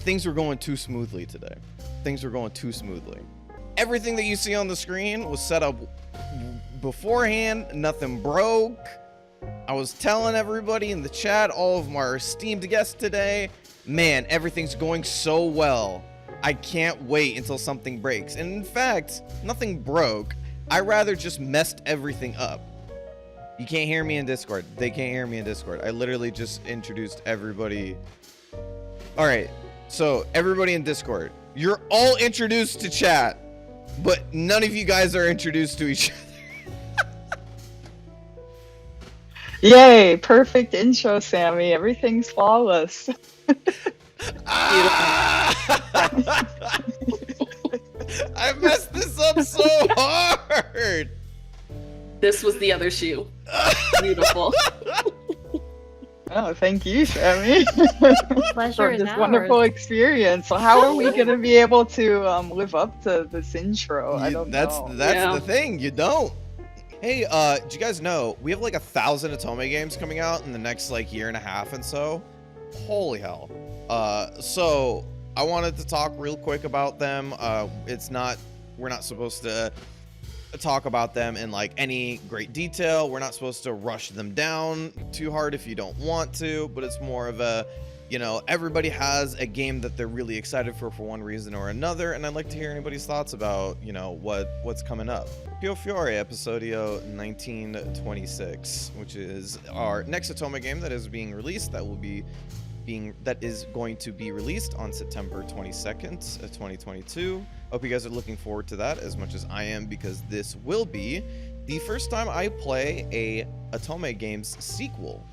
things were going too smoothly today. Things were going too smoothly. Everything that you see on the screen was set up beforehand. Nothing broke. I was telling everybody in the chat, all of our esteemed guests today, man, everything's going so well. I can't wait until something breaks. And in fact, nothing broke. I rather just messed everything up. You can't hear me in Discord. They can't hear me in Discord. I literally just introduced everybody. All right, so everybody in Discord, you're all introduced to chat, but none of you guys are introduced to each other. Yay, perfect intro, Sammy. Everything's flawless. I messed this up so hard. This was the other shoe. Beautiful. Oh, thank you, Sammy. Pleasure For is this ours. wonderful experience. So how are we going to be able to live up to this intro? I don't know. That's the thing. You don't. Hey, do you guys know we have like 1,000 Otome games coming out in the next like year and a half and so? Holy hell. So I wanted to talk real quick about them. We're not supposed to talk about them in like any great detail. We're not supposed to rush them down too hard if you don't want to, but it's more of a, you know, everybody has a game that they're really excited for one reason or another, and I'd like to hear anybody's thoughts about, you know, what's coming up. Pio Fiore Episodio 1926, which is our next Otome game that is being released, that is going to be released on September 22nd, 2022. Hope you guys are looking forward to that as much as I am, because this will be the first time I play a Otome Games sequel.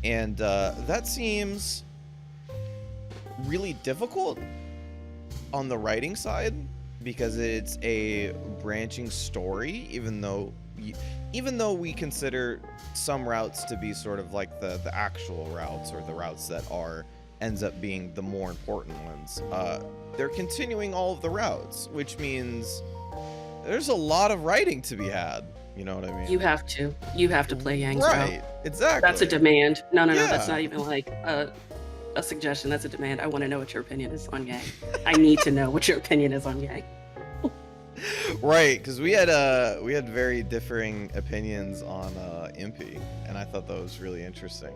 And that seems really difficult on the writing side, because it's a branching story, even though we consider some routes to be sort of like the actual routes, or the routes that ends up being the more important ones. They're continuing all of the routes, which means there's a lot of writing to be had. You know what I mean? You have to play Yang's right, route. exactly. That's a demand. No, Yeah. that's not even like a suggestion. That's a demand. I want to know what your opinion is on Yang. I need to know what your opinion is on Yang. Right, because we had very differing opinions on Impy, and I thought that was really interesting.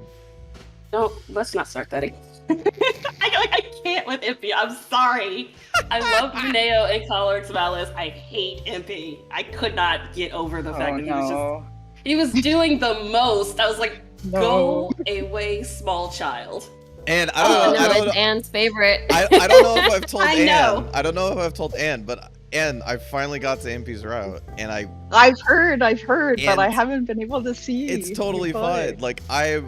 No, let's not start that again. I can't with Impy. I'm sorry. I love Mineo and Colorix Valis. I hate Impy. I could not get over the fact that he was doing the most. I was like, go away, small child. And I don't know. Anne's favorite. I don't know if I've told I Anne. know. I don't know if I've told Anne, but Anne, I finally got to Impy's route, and I've heard, but I haven't been able to see. It's totally fine. Like I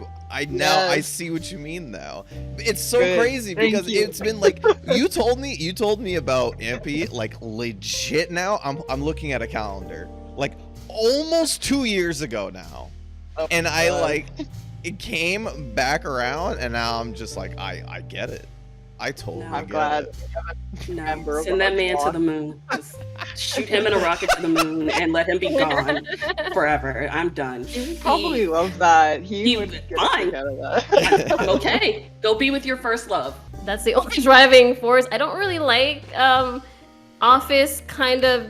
see what you mean now. It's so Good. crazy Thank because you. it's been like you told me about Impy like legit now. I'm looking at a calendar like almost 2 years ago now, Oh, and my God. it came back around, and now I'm just like I get it. I totally No. get I'm glad. it. No, send that man to the moon. Just shoot him in a rocket to the moon and let him be gone forever. I'm done. He probably loved that. He would get fine. out of that. I'm okay. Go be with your first love. That's the only driving force. I don't really like office kind of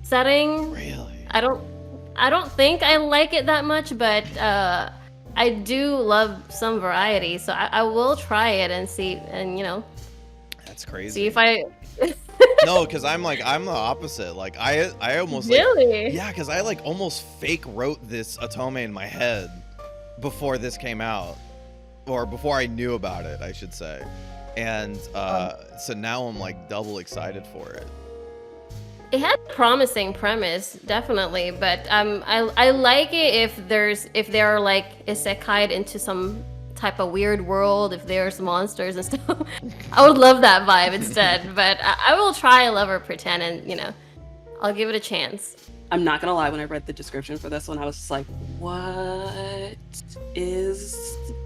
setting. Really? I don't think I like it that much, but I do love some variety, so I will try it and see, and you know, That's crazy. see if I No, because I'm the opposite. Like I almost really. yeah, because I like almost fake wrote this Otome in my head before this came out, or before I knew about it, I should say. And so now I'm like double excited for it. It had a promising premise, definitely, but I like it if they're like isekai'd into some type of weird world, if there's monsters and stuff. I would love that vibe instead, but I will try Love or Pretend, and you know, I'll give it a chance. I'm not gonna lie, when I read the description for this one, I was just like, what is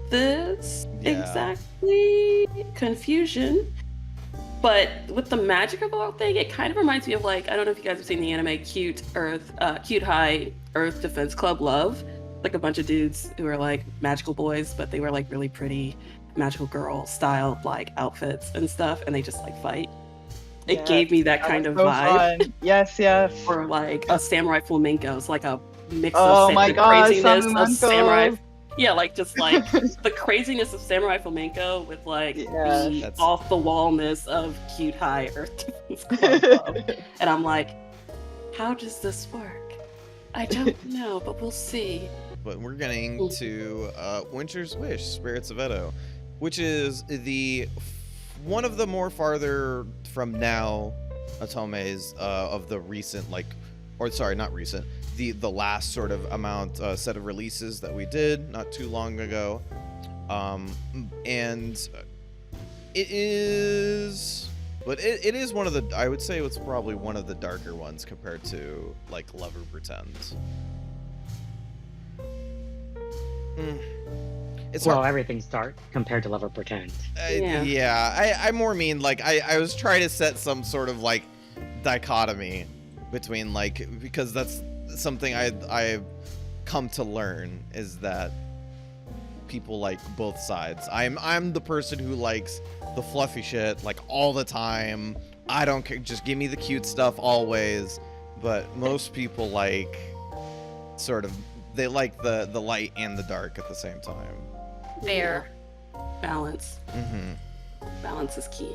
this Yeah. exactly? Confusion. But with the magic of the whole thing, it kind of reminds me of like, I don't know if you guys have seen the anime Cute High Earth Defense Club Love. Like a bunch of dudes who are like magical boys, but they were like really pretty. magical girl style like outfits and stuff, and they just like fight. It Yes, gave me that that kind was of so vibe. fun. Yes, yes. Or like a samurai flamenco. It's like a mix Oh of my the gosh, craziness of Sami samurai. Manko. Yeah, like just like the craziness of samurai flamenco with like Yes. the That's- off the wallness of cute high Earth Defense Club. And I'm like, how does this work? I don't know, but we'll see. But we're getting to Winter's Wish, Spirits of Edo, which is one of the more farther from now otomes of the recent, like, or sorry, not recent, the last sort of amount set of releases that we did not too long ago, and it is, but it is one of the, I would say it's probably one of the darker ones compared to like Lover Pretends. It's Well, hard. everything's dark compared to Lover Pretend. Yeah. I more mean like I was trying to set some sort of like dichotomy between like, because that's something I've come to learn is that people like both sides. I'm the person who likes the fluffy shit like all the time. I don't care, just give me the cute stuff always. But most people like sort of, they like the light and the dark at the same time. Fair. Balance. Balance is key.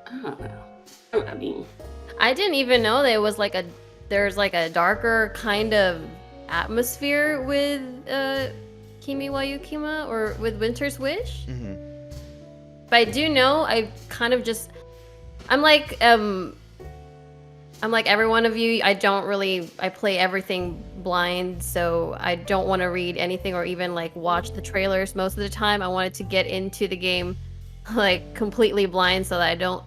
I don't know. I mean, I didn't even know there was like there's like a darker kind of atmosphere with Kimi wa Yukima or with Winter's Wish. But I do know I kind of just I'm like every one of you. I play everything blind, so I don't want to read anything or even like watch the trailers most of the time. I wanted to get into the game like completely blind so that I don't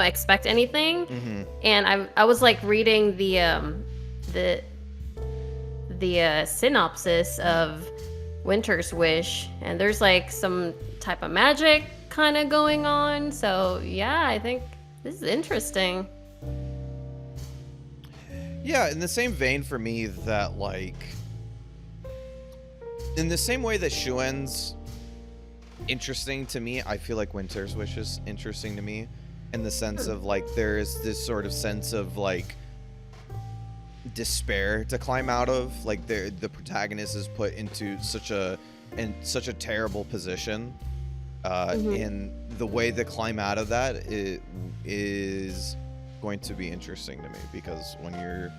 expect anything. And I was like reading the synopsis of Winter's Wish, and there's like some type of magic kind of going on. So yeah, I think this is interesting. Yeah, in the same vein for me that like, in the same way that Shuen's interesting to me, I feel like Winter's Wish is interesting to me in the sense of like there is this sort of sense of like despair to climb out of. Like the protagonist is put into such a terrible position, and the way to climb out of that is going to be interesting to me, because when you're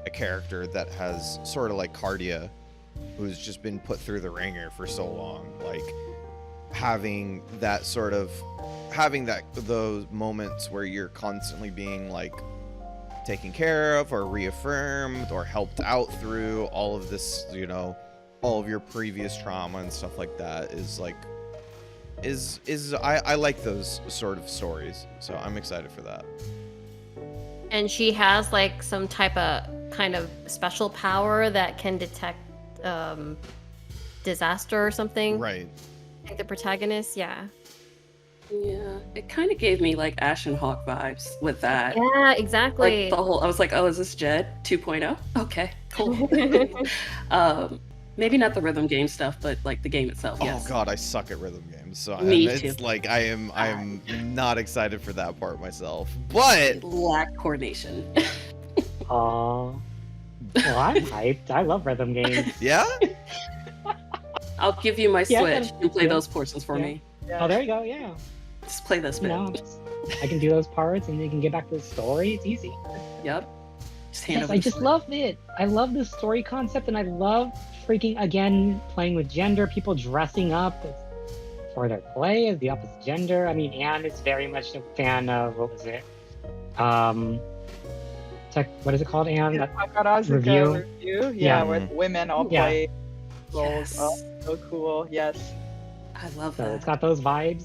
a character that has sort of like Cardia, who's just been put through the ringer for so long, like having those moments where you're constantly being like taken care of or reaffirmed or helped out through all of this, you know, all of your previous trauma and stuff like that I like those sort of stories, so I'm excited for that. And she has like some type of kind of special power that can detect disaster or something. Right. I think the protagonist, yeah. yeah, it kind of gave me like Ashen Hawk vibes with that. Yeah, exactly. Like the whole, I was like, oh, is this Jed 2.0? Okay, cool. Maybe not the rhythm game stuff, but like the game itself. Yes. Oh god, I suck at rhythm games, so Me it's too. like I'm not excited for that part myself. But Lack coordination. Aww. Well, I'm hyped. I love rhythm games. yeah, I'll give you my Yeah, Switch and play yeah. those portions for Yeah. me. Oh, there you go. Yeah. Just play this You bit. know, I can do those parts, and you can get back to the story. It's easy. Yep. Just hand Yes, over I the just Switch. love it. I love the story concept, and I love freaking again playing with gender. People dressing up for their play as the opposite gender. I mean, Anne is very much a fan of what was it? What is it called, Anne? That Takarazuka review? review. Yeah. Yeah, where women all Yeah. play roles. Yes. Oh, so cool. Yes. I love So it's that. got those vibes.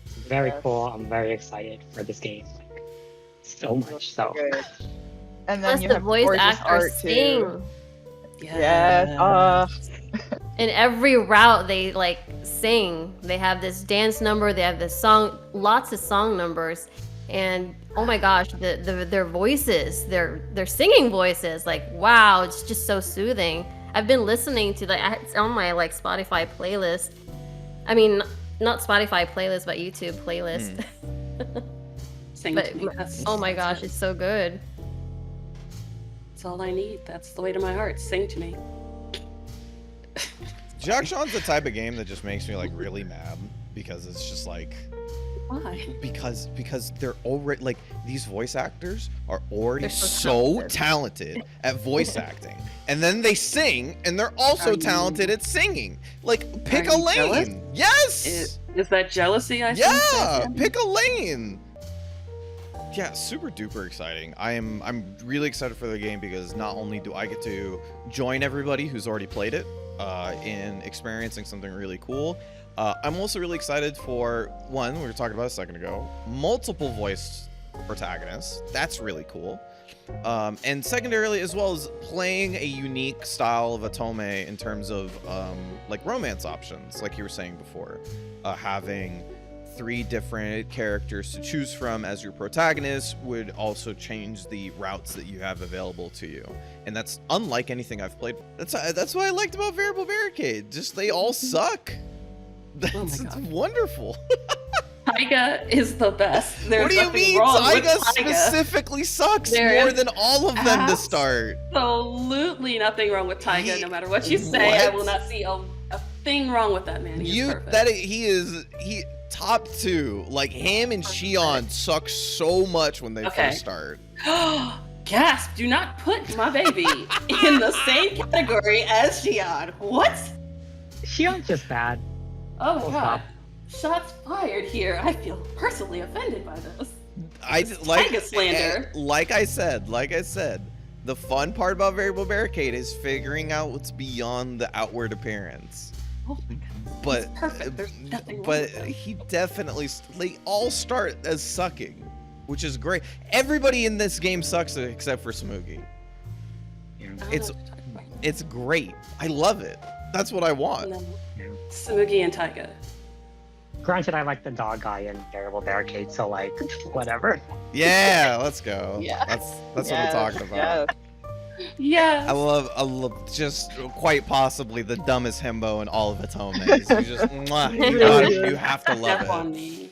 It's very Yes. cool. I'm very excited for this game. Like, so much so. Good. And then Plus you the have voice gorgeous actors art sing. too. Yes. In every route they like sing. They have this dance number, they have this song, lots of song numbers. And oh my gosh, their voices, their singing voices, like wow, it's just so soothing. I've been listening to it's on my like Spotify playlist. I mean, not Spotify playlist, but YouTube playlist. Sing But to me. oh my gosh, it's so good. That's all I need. That's the way to my heart. Sing to me. Jackson's the type of game that just makes me like really mad because it's just like Why? because they're already like these voice actors are already They're so so talented at voice acting, and then they sing and they're also Are you- talented at singing. Like pick Are a you lane. jealous? Yes. Is that jealousy? I Yeah, sense? pick a lane. Yeah, super duper exciting. I'm really excited for the game because not only do I get to join everybody who's already played it in experiencing something really cool, I'm also really excited for one we were talking about a second ago, multiple voiced protagonists. That's really cool. And secondarily, as well as playing a unique style of Otome in terms of like romance options, like you were saying before, having 3 different characters to choose from as your protagonist would also change the routes that you have available to you, and that's unlike anything I've played. That's what I liked about Variable Barricade. Just they all suck. That's God. wonderful. Taiga is the best. There's What do you nothing mean? wrong with Taiga Taiga. specifically sucks There more is than all of them to start. Absolutely nothing wrong with Taiga. He- No matter what you say, I what? will not see a thing wrong with that man. He is perfect. He top 2. Like him and Shion suck so much when they Okay. first start. Gasp! Do not put my baby in the same category as Shion. What? Shion's just bad. Oh my Full god. Shots fired here. I feel personally offended by this. Like slander. like I said, the fun part about Variable Barricade is figuring out what's beyond the outward appearance. Oh my god. But He's perfect. There's nothing wrong but with him. he definitely they all start as sucking, which is great. Everybody in this game sucks except for Smoogie. I don't know It's what you're talking about. it's great. I love it. That's what I want. No. Smoogie and Taiga. Granted, I like the dog guy in Variable Barricade, so like, whatever. Yeah, let's go. Yeah. That's what Yes, we're talking about. yes. Yes. I love just quite possibly the dumbest himbo in all of Otomes. You just, mwah, you have to love Step on it. me.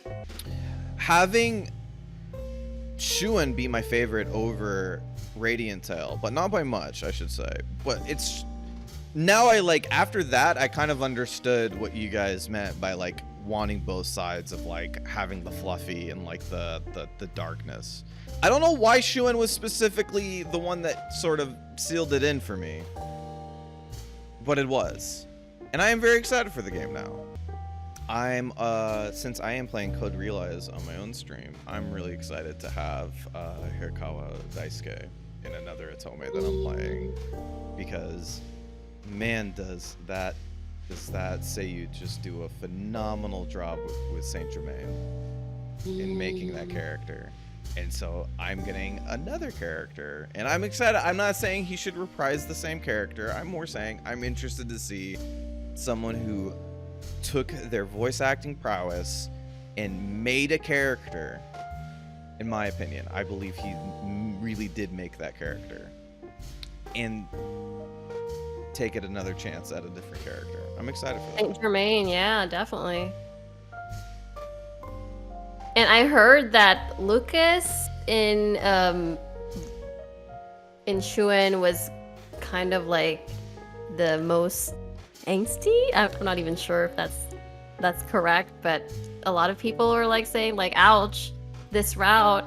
Having Shuan be my favorite over Radiant Tail, but not by much, I should say. But it's now after that, I kind of understood what you guys meant by like wanting both sides of like having the fluffy and like the darkness. I don't know why Shuan was specifically the one that sort of sealed it in for me, but it was. And I am very excited for the game now. I'm since I am playing Code Realize on my own stream, I'm really excited to have Hirakawa Daisuke in another Otome that I'm playing, because man, does that Seiyu just do a phenomenal job with Saint Germain in making that character. And so I'm getting another character, and I'm excited. I'm not saying he should reprise the same character. I'm more saying I'm interested to see someone who took their voice acting prowess and made a character. In my opinion, I believe he really did make that character, and take it another chance at a different character. I'm excited for that. Saint Germain, yeah, definitely. And I heard that Lucas in Shuan was kind of like the most angsty. I'm not even sure if that's correct, but a lot of people are like saying like, "Ouch, this route."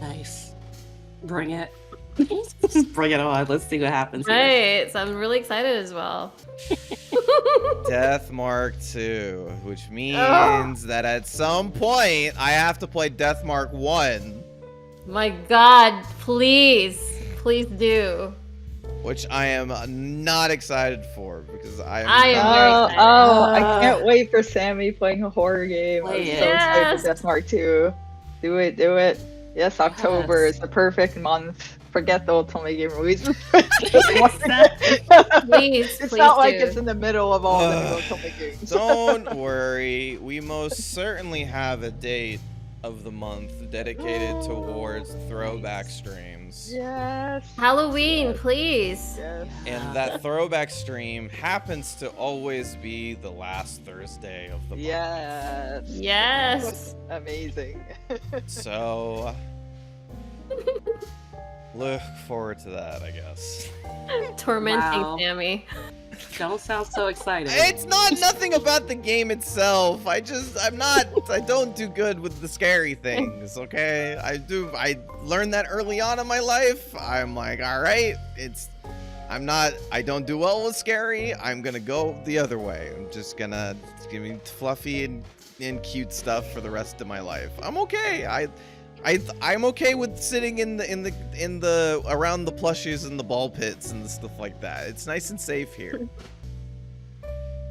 Nice. Bring it. Bring it on. Let's see what happens. Here. Right. So I'm really excited as well. Death Mark 2, which means that at some point I have to play Death Mark 1, My God, please do. which I am not excited for because I am I am not- very Oh, excited. I can't wait for Sami playing a horror game. I'm so Play it. excited Yes. for Death Mark 2. Do it. Yes, October Yes. is the perfect month. Forget the Otome game release. Please, It's please not like do. it's in the middle of all the new Otome games. Don't worry, we most certainly have a date of the month dedicated towards throwback streams. Yes. Halloween, please. Yes. And that throwback stream happens to always be the last Thursday of the month. Yes. Yes. Amazing. So look forward to that, I guess. Tormenting Wow. Sammy. Don't sound so excited. It's not nothing about the game itself. I don't do good with the scary things, okay? I learned that early on in my life. I'm like, all right, I don't do well with scary. I'm gonna go the other way. I'm just gonna give me fluffy and cute stuff for the rest of my life. I'm okay. I'm okay with sitting in the around the plushies and the ball pits and stuff like that. It's nice and safe here.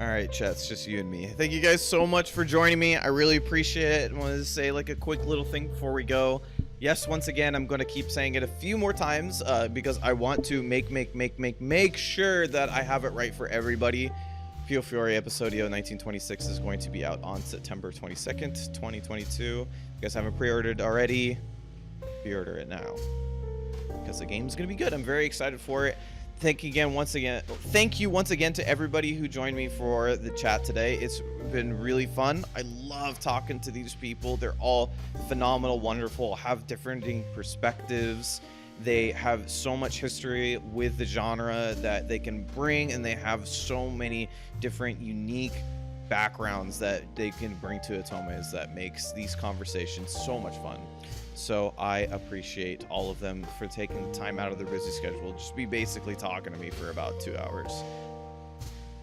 All right, chat, it's just you and me. Thank you guys so much for joining me. I really appreciate it. I wanted to say like a quick little thing before we go. Yes, once again, I'm going to keep saying it a few more times because I want to make sure that I have it right for everybody. Feel Fury Episodio 1926 is going to be out on September 22nd, 2022. If you guys haven't pre-ordered already, pre-order it now because the game's going to be good. I'm very excited for it. Thank you once again to everybody who joined me for the chat today. It's been really fun. I love talking to these people. They're all phenomenal, wonderful, have differing perspectives. They have so much history with the genre that they can bring, and they have so many different unique backgrounds that they can bring to Otomes that makes these conversations so much fun. So I appreciate all of them for taking the time out of their busy schedule just be basically talking to me for about 2 hours.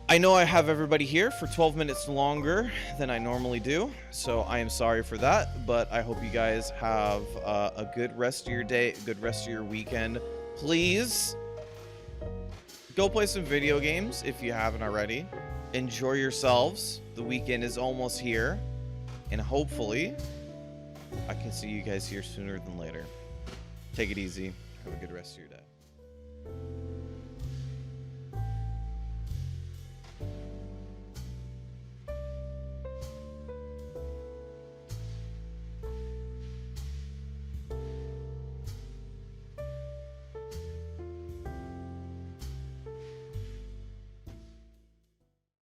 I know I have everybody here for 12 minutes longer than I normally do, so I am sorry for that, but I hope you guys have a good rest of your day, a good rest of your weekend. Please go play some video games if you haven't already. Enjoy yourselves. The weekend is almost here, and hopefully I can see you guys here sooner than later. Take it easy. Have a good rest of your day.